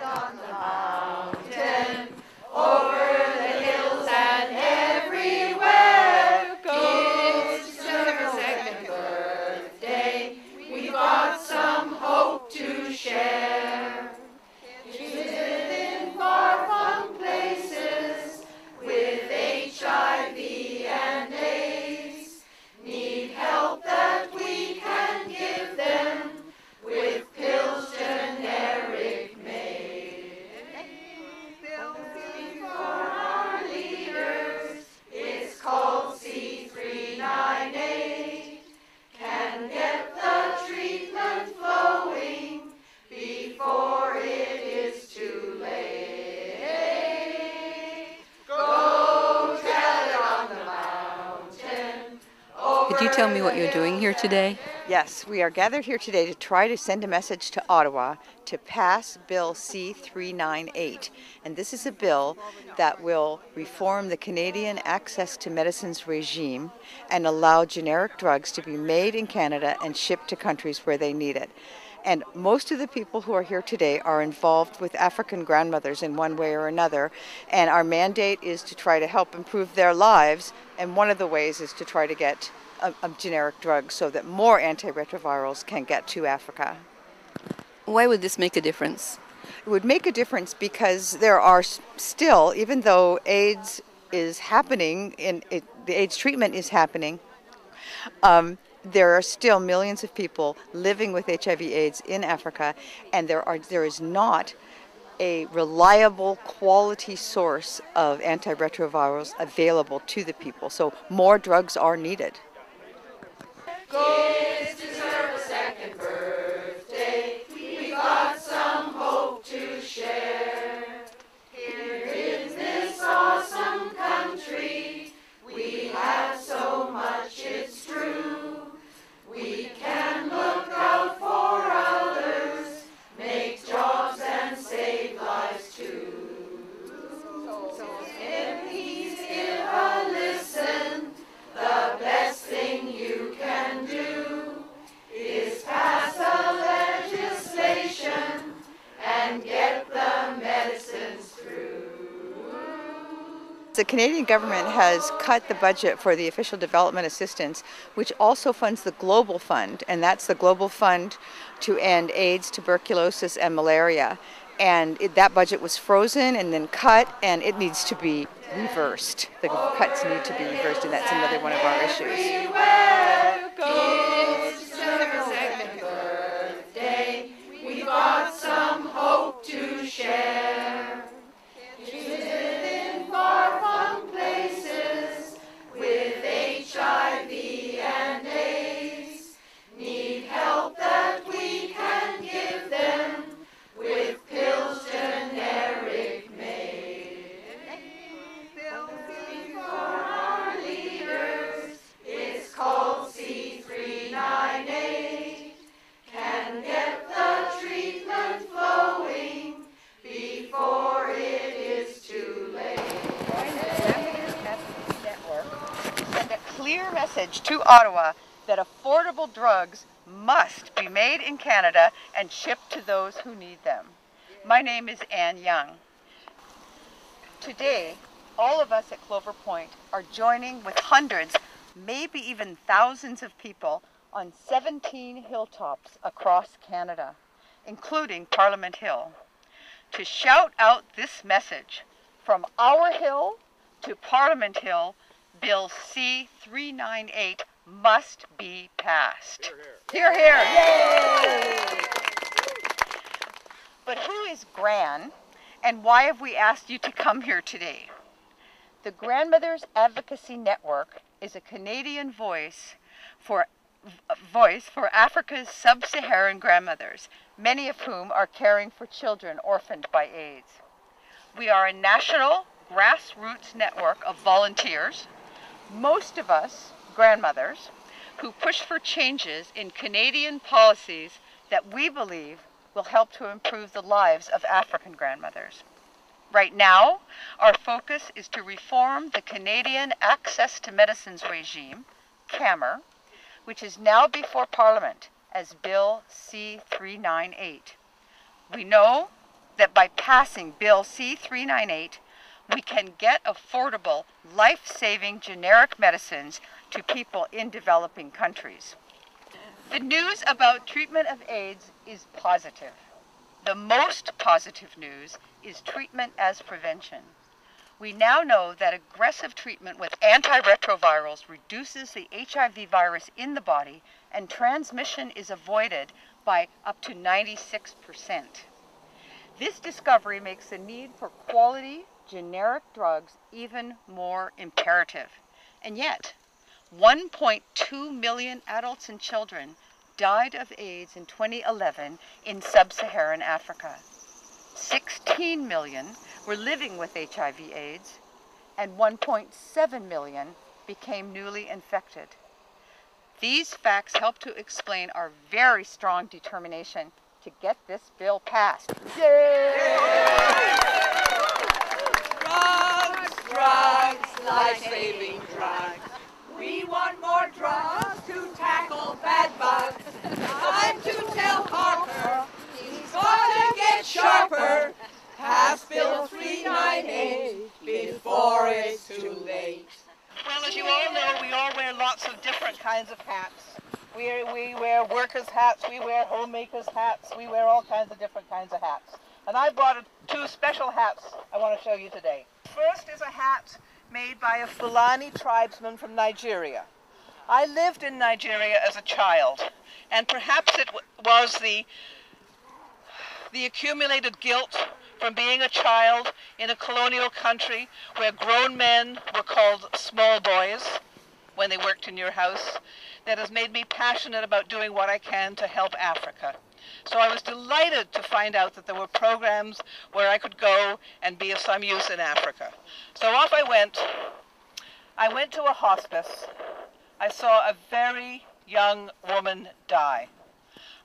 on the mountain, over the hills and everywhere. Kids to her second birthday, we've got some hope to share. Kids live in far-flung places with HIV and AIDS, need help that we can give them with pills generic made. Building for our leaders, it's called C398, can get the treatment flowing before it is too late. Go tell it on the mountain. Could you tell me what you're doing here today? Yes, we are gathered here today to try to send a message to Ottawa to pass Bill C398. And this is a bill that will reform the Canadian access to medicines regime and allow generic drugs to be made in Canada and shipped to countries where they need it. And most of the people who are here today are involved with African grandmothers in one way or another. And our mandate is to try to help improve their lives. And one of the ways is to try to get a generic drug so that more antiretrovirals can get to Africa. Why would this make a difference? It would make a difference because there are still, even though AIDS is happening, the AIDS treatment is happening, there are still millions of people living with HIV/AIDS in Africa, and there is not a reliable quality source of antiretrovirals available to the people. So more drugs are needed. Kids deserve a second birthday. We've got some hope to share. Here in this awesome country, we have so much, it's true. We can look out for others, make jobs and save lives too. So please give a listen. The best thing you can do is pass a legislation and get the medicines through. The Canadian government has cut the budget for the official development assistance, which also funds the Global Fund, and that's the Global Fund to end AIDS, tuberculosis, and malaria. And that budget was frozen and then cut, and it needs to be reversed. The cuts need to be reversed, and that's another one of our issues. Kids to their second birthday, we've got some hope to share. Kids live in far-flung places with HIV and AIDS, need help that we can give them with pills generic made. Building for our leaders, it's called C398, can get the treatment flowing before it is too late. Network send a clear message to Ottawa that affordable drugs must be made in Canada and shipped to those who need them. My name is Ann Young. Today, all of us at Clover Point are joining with hundreds, maybe even thousands of people on 17 hilltops across Canada, including Parliament Hill, to shout out this message: from our hill to Parliament Hill, Bill C398 must be passed. Hear, hear. Yay! But who is Gran, and why have we asked you to come here today? The Grandmothers Advocacy Network is a Canadian voice for Africa's sub-Saharan grandmothers, many of whom are caring for children orphaned by AIDS. We are a national grassroots network of volunteers, most of us grandmothers, who push for changes in Canadian policies that we believe will help to improve the lives of African grandmothers. Right now, our focus is to reform the Canadian Access to Medicines regime, CAMR, which is now before Parliament as Bill C398. We know that by passing Bill C-398, we can get affordable, life-saving generic medicines to people in developing countries. The news about treatment of AIDS is positive. The most positive news is treatment as prevention. We now know that aggressive treatment with antiretrovirals reduces the HIV virus in the body, and transmission is avoided by up to 96%. This discovery makes the need for quality, generic drugs even more imperative. And yet, 1.2 million adults and children died of AIDS in 2011 in sub-Saharan Africa. 16 million were living with HIV/AIDS, and 1.7 million became newly infected. These facts help to explain our very strong determination to get this bill passed. Yay! Drugs, drugs, life-saving drugs. We want more drugs to tackle bad bugs. Time to tell Harper he's gotta get sharper. Pass Bill 398 before it's too late. Well, as you all know, we all wear lots of different kinds of hats. We wear workers' hats, we wear homemakers' hats, we wear all kinds of different kinds of hats. And I brought two special hats I want to show you today. First is a hat made by a Fulani tribesman from Nigeria. I lived in Nigeria as a child, and perhaps it was the accumulated guilt from being a child in a colonial country where grown men were called small boys when they worked in your house that has made me passionate about doing what I can to help Africa. So I was delighted to find out that there were programs where I could go and be of some use in Africa. So off I went. I went to a hospice. I saw a very young woman die.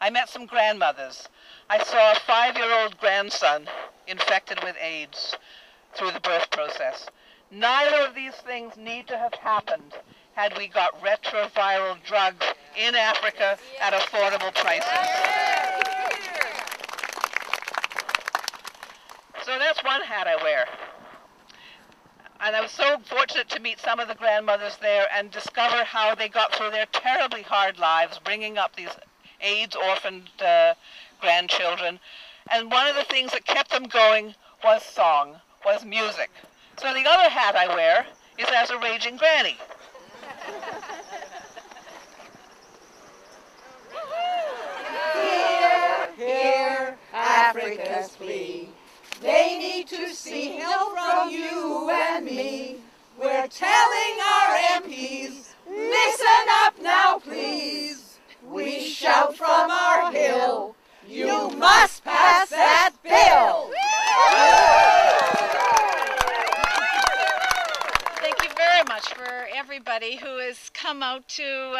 I met some grandmothers. I saw a 5-year-old grandson infected with AIDS through the birth process. Neither of these things need to have happened had we got retroviral drugs in Africa at affordable prices. So that's one hat I wear. And I was so fortunate to meet some of the grandmothers there and discover how they got through their terribly hard lives bringing up these AIDS-orphaned grandchildren. And one of the things that kept them going was song, was music. So the other hat I wear is as a raging granny. Hear Africa's plea. They need to see help from you and me. We're telling our MPs, listen up now please. We shout from our hill, you must pass that bill. Thank you very much for everybody who has come out to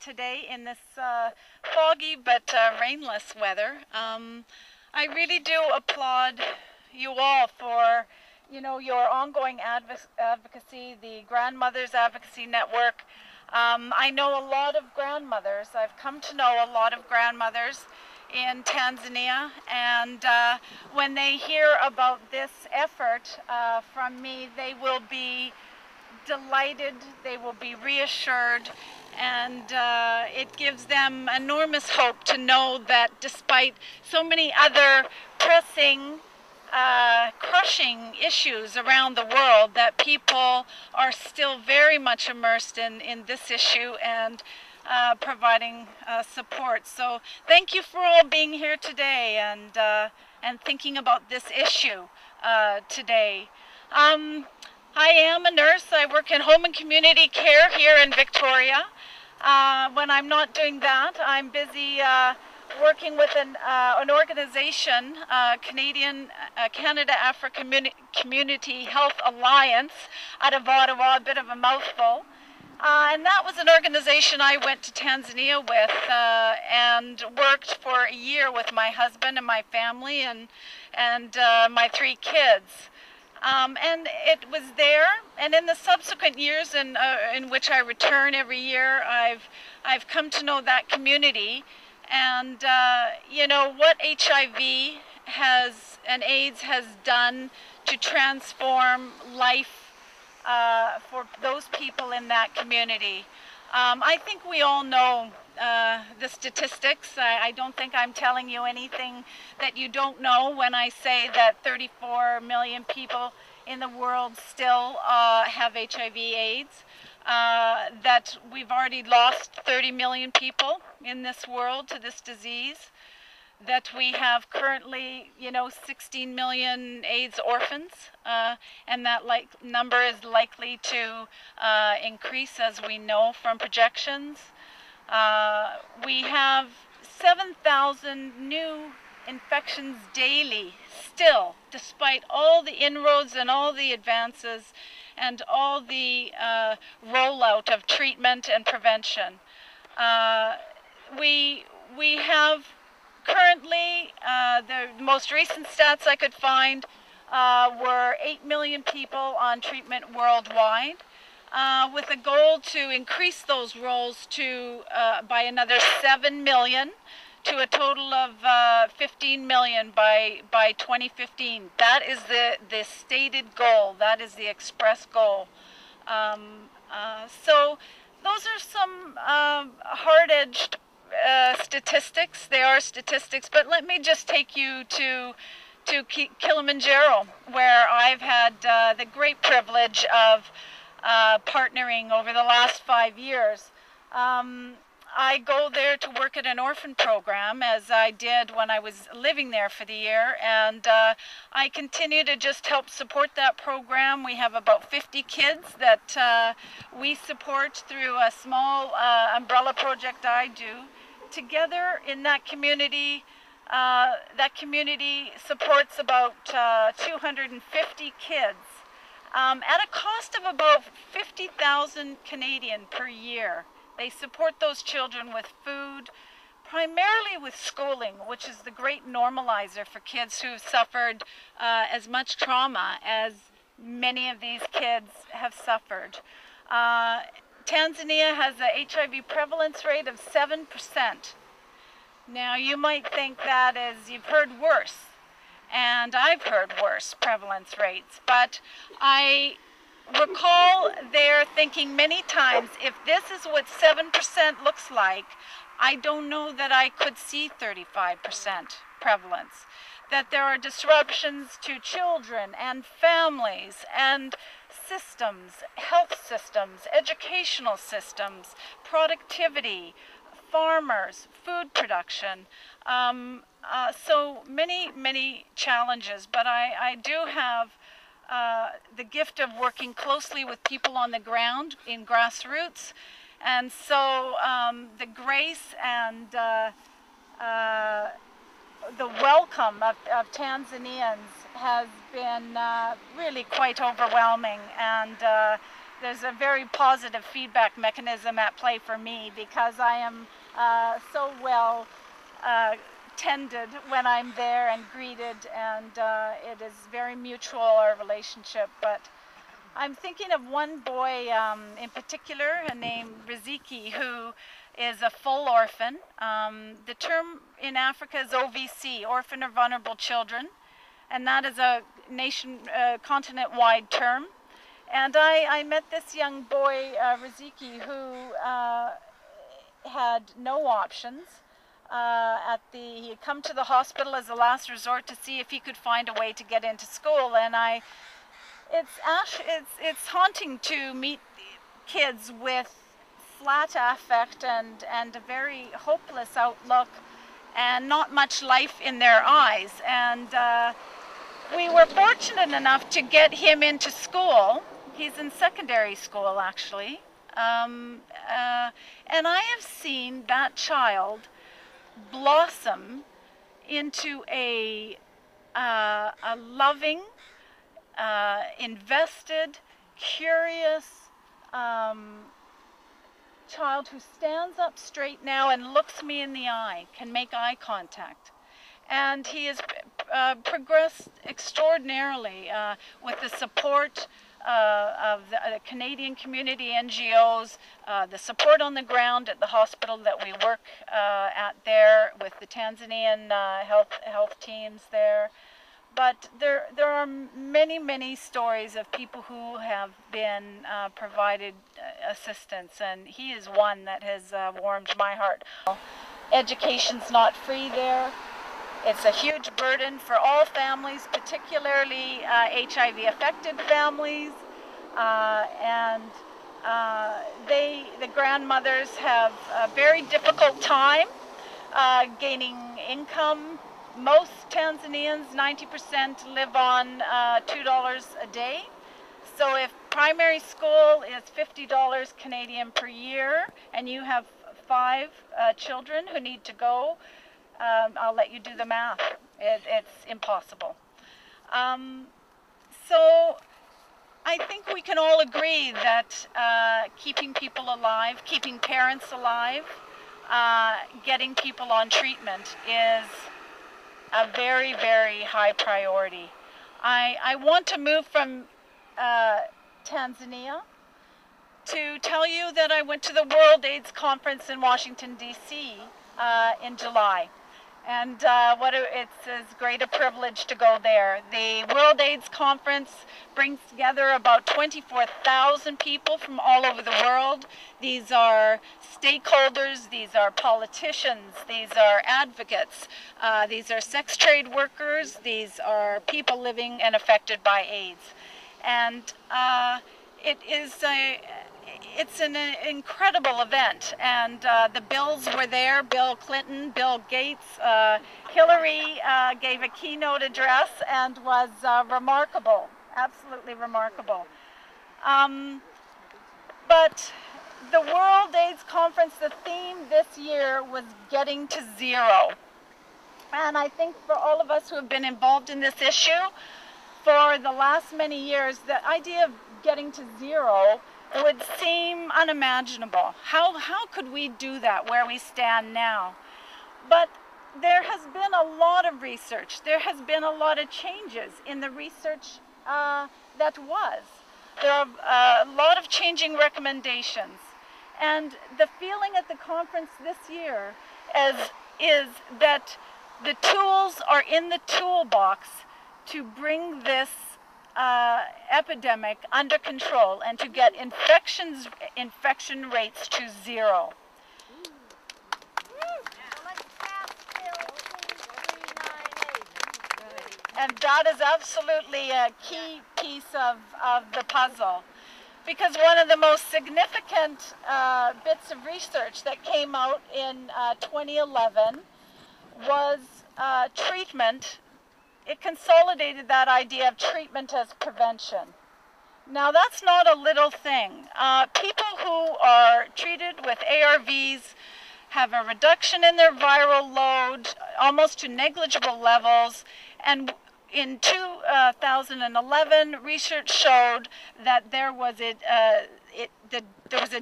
today in this foggy but rainless weather. I really do applaud you all for, your ongoing advocacy, the Grandmothers Advocacy Network. I know a lot of grandmothers. I've come to know a lot of grandmothers in Tanzania, and when they hear about this effort from me, they will be delighted, they will be reassured, and it gives them enormous hope to know that despite so many other pressing, crushing issues around the world, that people are still very much immersed in this issue and providing support. So thank you for all being here today and thinking about this issue today. I am a nurse. I work in home and community care here in Victoria. When I'm not doing that, I'm busy working with an organization, Canada-Africa Community Health Alliance out of Ottawa, a bit of a mouthful. And that was an organization I went to Tanzania with and worked for a year with my husband and my family and my 3 kids. And it was there, and in the subsequent years in which I return every year, I've come to know that community, and what HIV and AIDS has done to transform life for those people in that community. I think we all know the statistics. I don't think I'm telling you anything that you don't know when I say that 34 million people in the world still have HIV/AIDS. That we've already lost 30 million people in this world to this disease, that we have currently, 16 million AIDS orphans, and that number is likely to increase, as we know from projections. We have 7,000 new infections daily still, despite all the inroads and all the advances and all the rollout of treatment and prevention. We have currently, the most recent stats I could find were 8 million people on treatment worldwide, with a goal to increase those rolls to by another 7 million to a total of 15 million by 2015. That is the stated goal. That is the express goal. So those are some hard-edged statistics. They are statistics, but let me just take you to Kilimanjaro, where I've had the great privilege of partnering over the last 5 years. I go there to work at an orphan program, as I did when I was living there for the year, and I continue to just help support that program. We have about 50 kids that we support through a small umbrella project I do. Together in that community supports about 250 kids at a cost of about 50,000 Canadian per year. They support those children with food, primarily with schooling, which is the great normalizer for kids who've suffered as much trauma as many of these kids have suffered. Tanzania has a HIV prevalence rate of 7%. Now you might think that is, you've heard worse, and I've heard worse prevalence rates, but I recall there thinking many times, if this is what 7% looks like, I don't know that I could see 35% prevalence. That there are disruptions to children and families and systems, health systems, educational systems, productivity, farmers, food production. So many challenges, but I do have the gift of working closely with people on the ground in grassroots, and so the grace and the welcome of Tanzanians has been really quite overwhelming, and there's a very positive feedback mechanism at play for me, because I am so well tended when I'm there and greeted, and it is very mutual, our relationship. But I'm thinking of one boy in particular named Riziki, who is a full orphan. The term in Africa is OVC, Orphan or Vulnerable Children, and that is a continent-wide term. And I met this young boy, Riziki, who had no options. He had come to the hospital as a last resort to see if he could find a way to get into school, and it's haunting to meet kids with flat affect and a very hopeless outlook and not much life in their eyes. And we were fortunate enough to get him into school. He's in secondary school, actually, and I have seen that child blossom into a loving, invested, curious child who stands up straight now and looks me in the eye, can make eye contact. And he has progressed extraordinarily with the support of the Canadian community NGOs, the support on the ground at the hospital that we work at there with the Tanzanian health teams there. But there are many stories of people who have been provided assistance, and he is one that has warmed my heart. Education's not free there. It's a huge burden for all families, particularly HIV-affected families, and the grandmothers have a very difficult time gaining income. Most Tanzanians, 90%, live on $2 a day. So if primary school is $50 Canadian per year, and you have 5 children who need to go, I'll let you do the math. It's impossible. So I think we can all agree that keeping people alive, keeping parents alive, getting people on treatment is a very high priority. I want to move from Tanzania to tell you that I went to the World AIDS Conference in Washington, D.C. In July. And it's as great a privilege to go there. The World AIDS Conference brings together about 24,000 people from all over the world. These are stakeholders, these are politicians, these are advocates, these are sex trade workers, these are people living and affected by AIDS. And it's an incredible event, and the Bills were there. Bill Clinton, Bill Gates, Hillary gave a keynote address and was remarkable, absolutely remarkable. But the World AIDS Conference, the theme this year was getting to zero. And I think for all of us who have been involved in this issue for the last many years, the idea of getting to zero would seem unimaginable. How could we do that where we stand now? But there has been a lot of research. There has been a lot of changes in the research that was. There are a lot of changing recommendations. And the feeling at the conference this year is that the tools are in the toolbox to bring this epidemic under control and to get infection rates to zero. And that is absolutely a key piece of the puzzle, because one of the most significant bits of research that came out in 2011 was treatment. It consolidated that idea of treatment as prevention. Now that's not a little thing. People who are treated with ARVs have a reduction in their viral load, almost to negligible levels, and in 2011, research showed that there was a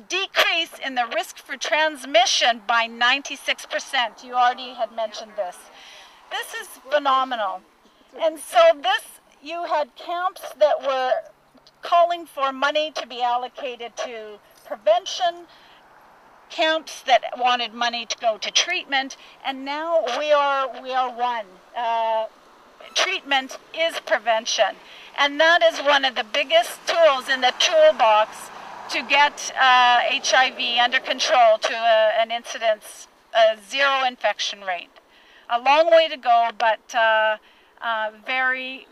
decrease in the risk for transmission by 96%. You already had mentioned this. This is phenomenal. And so you had camps that were calling for money to be allocated to prevention, camps that wanted money to go to treatment, and now we are one. Treatment is prevention, and that is one of the biggest tools in the toolbox to get HIV under control to an incidence, zero infection rate. A long way to go, but very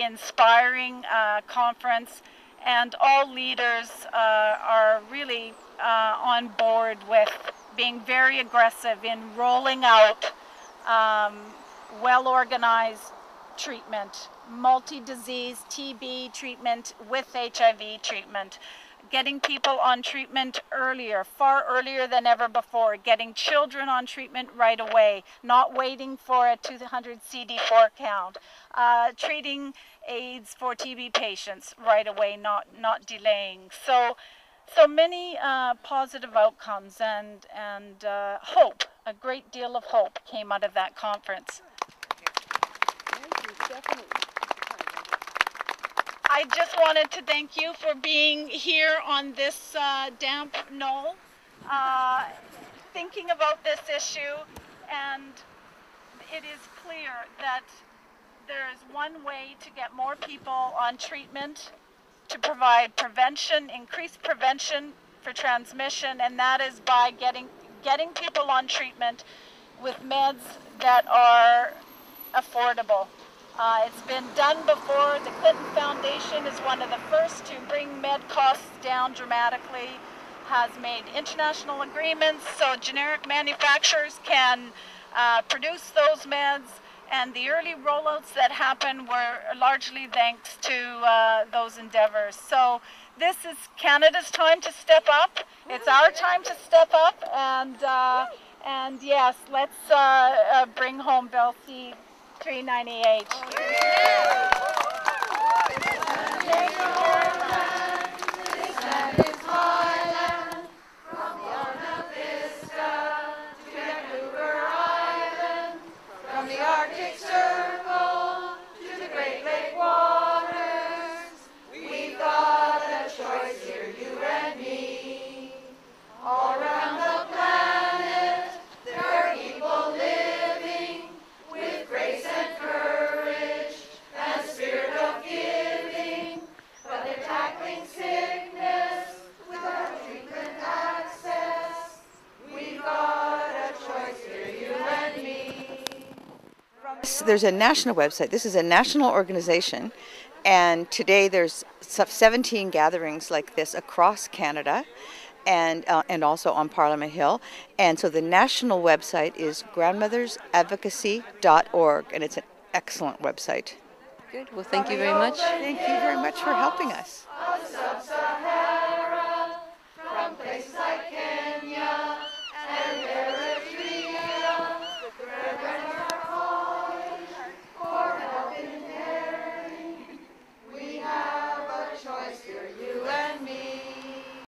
inspiring conference, and all leaders are really on board with being very aggressive in rolling out well-organized treatment, multi-disease TB treatment with HIV treatment, getting people on treatment earlier, far earlier than ever before, getting children on treatment right away, not waiting for a 200 CD4 count, treating AIDS for TB patients right away, not delaying. So many positive outcomes and hope, a great deal of hope came out of that conference. I just wanted to thank you for being here on this damp knoll, thinking about this issue, and it is clear that there is one way to get more people on treatment, to provide prevention, increased prevention for transmission, and that is by getting people on treatment with meds that are affordable. It's been done before. The Clinton Foundation is one of the first to bring med costs down dramatically, has made international agreements so generic manufacturers can produce those meds, and the early rollouts that happened were largely thanks to those endeavors. So this is Canada's time to step up. It's our time to step up, and yes, let's bring home Bill C 398. From the Arctic Circle to the Great Lake waters, we've got a choice here, you and me. All around the planet, there are people living with grace and courage and spirit of giving, but they're tackling sickness without treatment access. We've got a choice here, you and me. There's a national website. This is a national organization, and today there's 17 gatherings like this across Canada, and also on Parliament Hill. And so the national website is grandmothersadvocacy.org, and it's an excellent website. Good. Well, thank you very much. Thank you very much for helping us.